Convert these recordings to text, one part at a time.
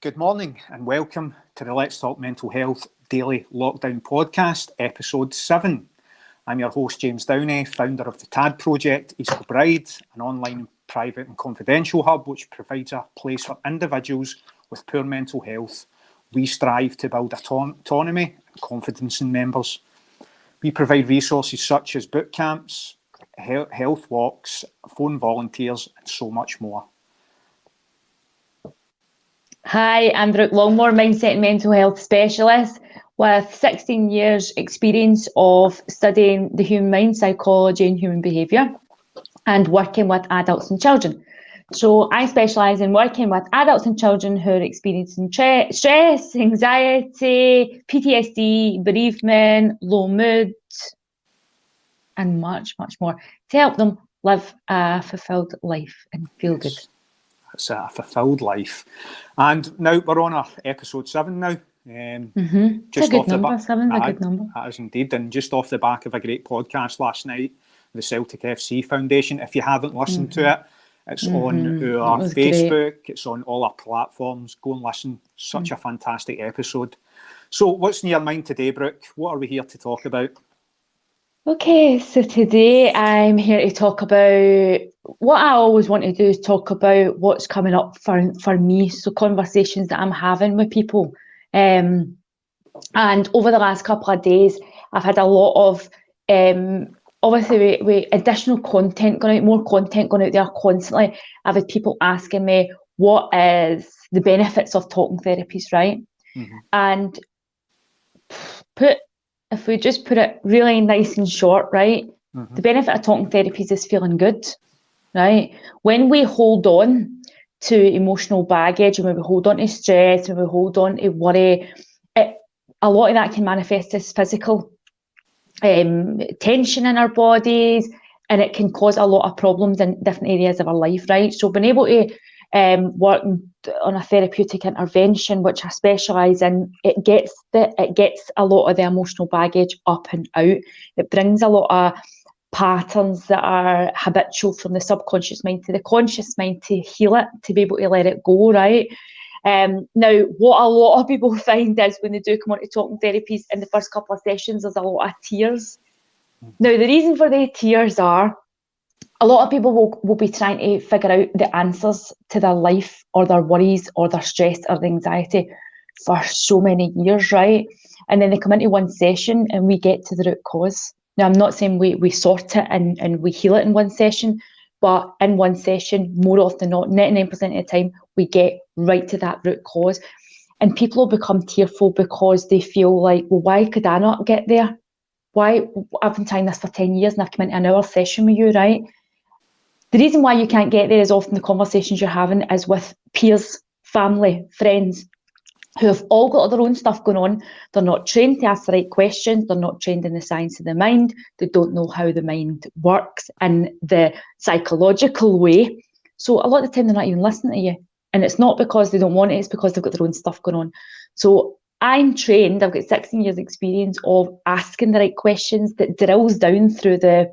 Good morning and welcome to the Let's Talk Mental Health Daily Lockdown Podcast, Episode 7. I'm your host, James Downey, founder of the TAD Project, East Kilbride, an online, private and confidential hub which provides a place for individuals with poor mental health. We strive to build autonomy and confidence in members. We provide resources such as boot camps, health walks, phone volunteers and so much more. Hi, I'm Brooke Longmore, Mindset and Mental Health Specialist with 16 years experience of studying the human mind, psychology and human behaviour and working with adults and children. So I specialise in working with adults and children who are experiencing stress, anxiety, PTSD, bereavement, low mood and much, much more to help them live a fulfilled life and feel good. It's a fulfilled life. And now we're on our episode 7 now. It's a good number. 7's a good number. That is indeed. And just off the back of a great podcast last night, the Celtic FC Foundation. If you haven't listened to it, it's on our Facebook. Great. It's on all our platforms. Go and listen. Such a fantastic episode. So what's in your mind today, Brooke? What are we here to talk about? Okay, so today I'm here to talk about what I always want to do is talk about what's coming up for me. So conversations that I'm having with people. And over the last couple of days, I've had a lot of, obviously with additional content going out, more content going out there constantly. I've had people asking me, what is the benefits of talking therapies, right? And if we just put it really nice and short, right? The benefit of talking therapies is feeling good, right? When we hold on to emotional baggage, and when we hold on to stress, when we hold on to worry, a lot of that can manifest as physical tension in our bodies, and it can cause a lot of problems in different areas of our life, right? So being able to work on a therapeutic intervention, which I specialise in, it gets a lot of the emotional baggage up and out. It brings a lot of patterns that are habitual from the subconscious mind to the conscious mind to heal it, to be able to let it go, right? Now, what a lot of people find is when they do come on to talking therapies, in the first couple of sessions, there's a lot of tears. Now, the reason for the tears are, a lot of people will be trying to figure out the answers to their life or their worries or their stress or their anxiety for so many years, right? And then they come into one session and we get to the root cause. Now, I'm not saying we sort it and we heal it in one session, but in one session, more often than not, 99% of the time, we get right to that root cause. And people will become tearful because they feel like, well, why could I not get there? Why? I've been trying this for 10 years and I've come into an hour session with you, right? The reason why you can't get there is often the conversations you're having is with peers, family, friends, who have all got their own stuff going on. They're not trained to ask the right questions. They're not trained in the science of the mind. They don't know how the mind works in the psychological way. So a lot of the time they're not even listening to you. And it's not because they don't want it, it's because they've got their own stuff going on. So I'm trained, I've got 16 years experience of asking the right questions that drills down through the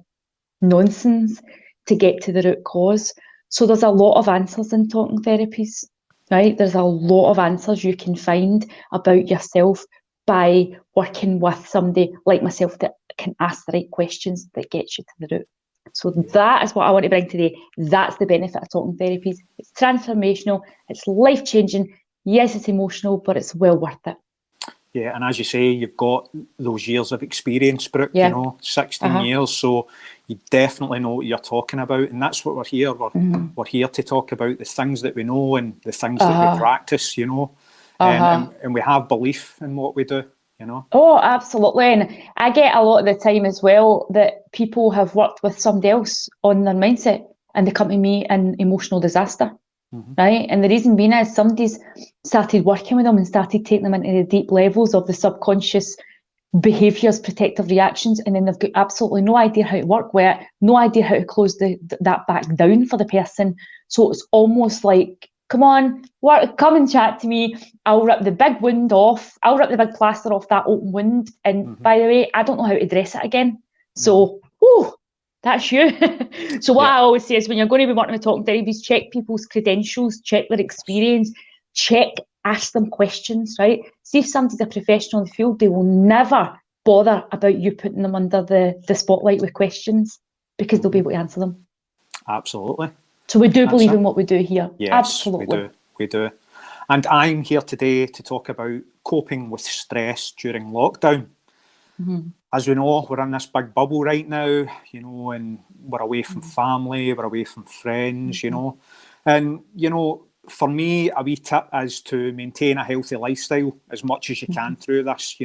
nonsense to get to the root cause. So there's a lot of answers in talking therapies, right? There's a lot of answers you can find about yourself by working with somebody like myself that can ask the right questions that gets you to the root. So that is what I want to bring today. That's the benefit of talking therapies. It's transformational, it's life-changing. Yes, it's emotional, but it's well worth it. Yeah, and as you say, you've got those years of experience, Brooke, 16 years, so you definitely know what you're talking about, and that's what we're here. We're here to talk about the things that we know and the things that we practice, and we have belief in what we do, Oh, absolutely. And I get a lot of the time as well that people have worked with somebody else on their mindset and they come to me in emotional disaster. Right, and the reason being is somebody's started working with them and started taking them into the deep levels of the subconscious behaviours, protective reactions, and then they've got absolutely no idea how to work with it, no idea how to close that back down for the person. So it's almost like, come on, come and chat to me. I'll rip the big wound off. I'll rip the big plaster off that open wound. And by the way, I don't know how to dress it again. So, that's you. So what I always say is when you're going to be working with talking therapies, check people's credentials, check their experience, check ask them questions, right? See if somebody's a professional in the field, they will never bother about you putting them under the spotlight with questions, because they'll be able to answer them. Absolutely. So we do believe in what we do here. Yes, absolutely. We do. And I'm here today to talk about coping with stress during lockdown. As we know, we're in this big bubble right now, and we're away from family, we're away from friends, And, for me, a wee tip is to maintain a healthy lifestyle as much as you can through this,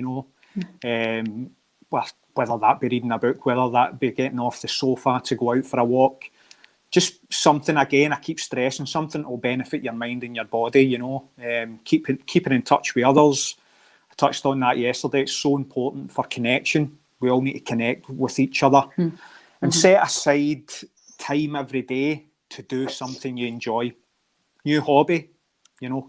whether that be reading a book, whether that be getting off the sofa to go out for a walk. Just something, again, I keep stressing, something that will benefit your mind and your body, keeping in touch with others. I touched on that yesterday. It's so important for connection. We all need to connect with each other and set aside time every day to do something you enjoy. New hobby,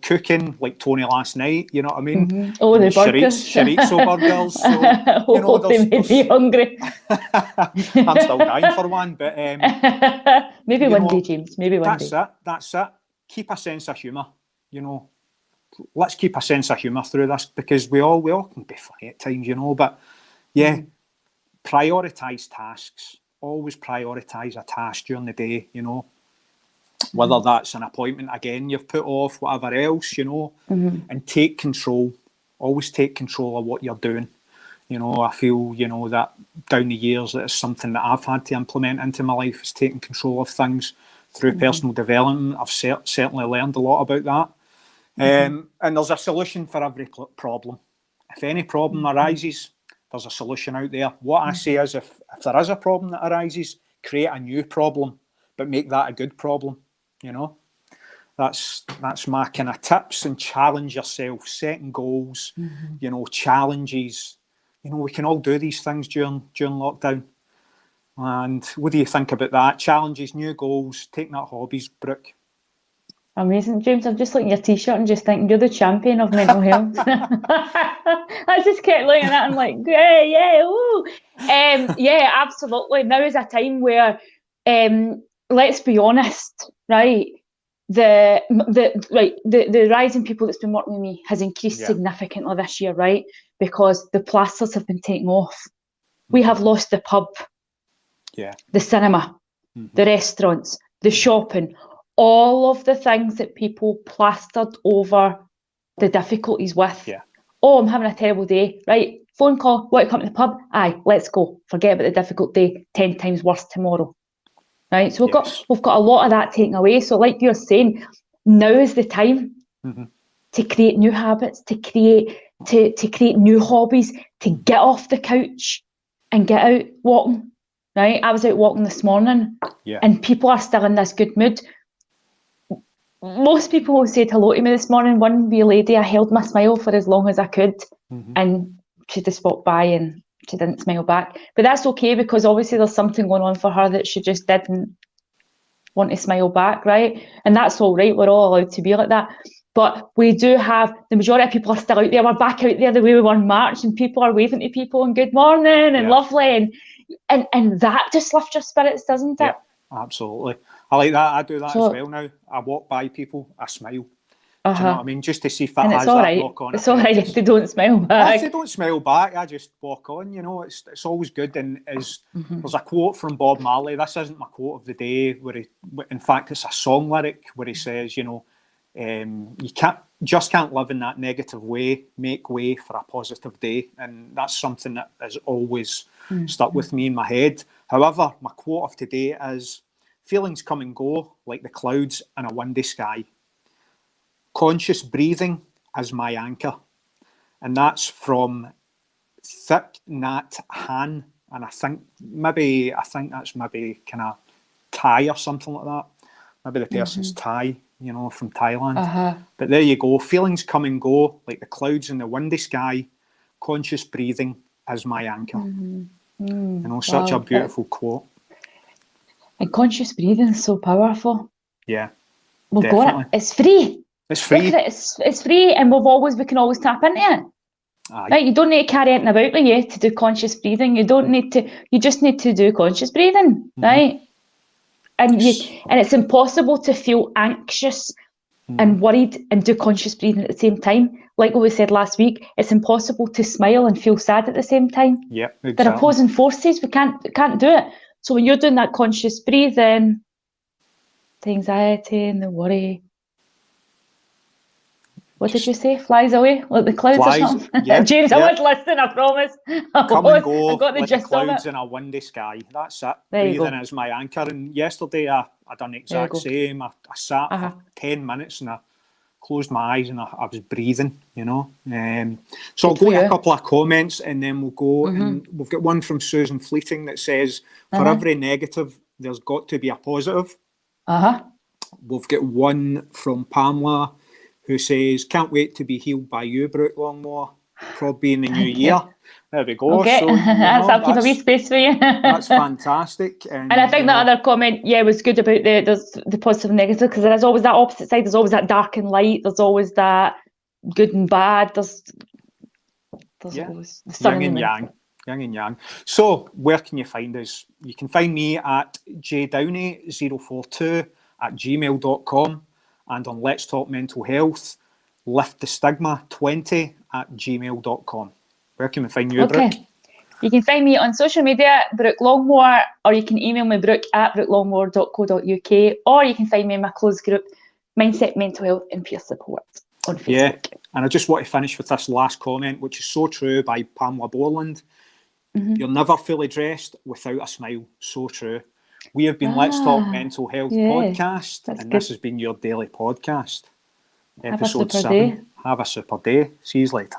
cooking, like Tony last night, you know what I mean? Oh, the burgers. Chorizo burgers. So, they made me hungry. I'm still dying for one, but... maybe one day, James, maybe one day. That's it. Keep a sense of humour, Let's keep a sense of humour through this, because we all can be funny at times, but yeah, prioritise tasks. Always prioritise a task during the day, whether that's an appointment, again, you've put off, whatever else, and take control. Always take control of what you're doing. I feel, that down the years, that is something that I've had to implement into my life, is taking control of things through personal development. I've certainly learned a lot about that. And there's a solution for every problem. If any problem arises, there's a solution out there. What I say is, if there is a problem that arises, create a new problem, but make that a good problem. That's my kind of tips. And challenge yourself, setting goals, challenges. We can all do these things during lockdown. And what do you think about that? Challenges, new goals, taking out hobbies, Brooke? Amazing, James. I'm just looking at your t-shirt and just thinking you're the champion of mental health. I just kept looking at that and like, yeah, ooh. Yeah, absolutely. Now is a time where, let's be honest, right? The rise in people that's been working with me has increased significantly this year, right? Because the plasters have been taken off. We have lost the pub, the cinema, the restaurants, the shopping, all of the things that people plastered over the difficulties with. Oh, I'm having a terrible day, right? Phone call, want to come to the pub? Aye, let's go. Forget about the difficult day, 10 times worse tomorrow. Right, so we've got a lot of that taken away. So like you're saying, now is the time to create new habits, to create new hobbies, to get off the couch and get out walking. Right, I was out walking this morning, and people are still in this good mood. Most people said hello to me this morning. One wee lady, I held my smile for as long as I could, and she just walked by and she didn't smile back. But that's okay, because obviously there's something going on for her that she just didn't want to smile back, right? And that's all right. We're all allowed to be like that. But we do have, the majority of people are still out there. We're back out there the way we were in March, and people are waving to people and good morning and lovely. And that just lifts your spirits, doesn't it? Yeah, absolutely. I like that. I do that as well now. I walk by people, I smile. Do you know what I mean? Just to see if it has that knock on. It's all right if they don't smile back. If they don't smile back, I just walk on. It's always good. And there's a quote from Bob Marley. This isn't my quote of the day. In fact, it's a song lyric where he says, you can't live in that negative way. Make way for a positive day. And that's something that has always stuck with me in my head. However, my quote of today is, feelings come and go like the clouds in a windy sky. Conscious breathing is my anchor. And that's from Thich Nhat Hanh. And I think that's maybe kind of Thai or something like that. Maybe the person's Thai, from Thailand. But there you go. Feelings come and go like the clouds in the windy sky. Conscious breathing is my anchor. Such a beautiful quote. And conscious breathing is so powerful. Yeah, definitely. It's free. It's free. It's free, and we can always tap into it. Right? You don't need to carry anything about with you to do conscious breathing. You just need to do conscious breathing, right? And it's impossible to feel anxious and worried and do conscious breathing at the same time. Like what we said last week, it's impossible to smile and feel sad at the same time. Yeah, exactly. They're opposing forces. We can't do it. So when you're doing that conscious breathing, the anxiety and the worry, what did you say? Flies away like the clouds or something? Yeah, James, yeah. I was listening, I promise. Come and go I got the like gist the clouds of it. in a windy sky. That's it. There you Breathing go. is my anchor. And yesterday I done the exact same. I sat for 10 minutes and I closed my eyes and I was breathing, you know. So I'll go to a couple of comments and then we'll go. And we've got one from Susan Fleeting that says, for every negative, there's got to be a positive. We've got one from Pamela who says, can't wait to be healed by you, Brooke Longmore. Probably in the new year. There we go. Okay, so, I'll keep a wee space for you. That's fantastic. And I think that other comment, was good about the positive and negative, because there is always that opposite side. There's always that dark and light. There's always that good and bad. There's always the sun and yang. Yin and yang. So where can you find us? You can find me at jdowney042@gmail.com and on Let's Talk Mental Health, liftthestigma20@gmail.com. Where can we find you, Brooke? You can find me on social media, Brooke Longmore, or you can email me, brooke@brookelongmore.co.uk, or you can find me in my closed group, Mindset, Mental Health and Peer Support on Facebook. Yeah, and I just want to finish with this last comment, which is so true, by Pamela Borland. You're never fully dressed without a smile. So true. We have been Let's Talk Mental Health podcast, and this has been your daily podcast. Episode 7. Have a super day. See you later.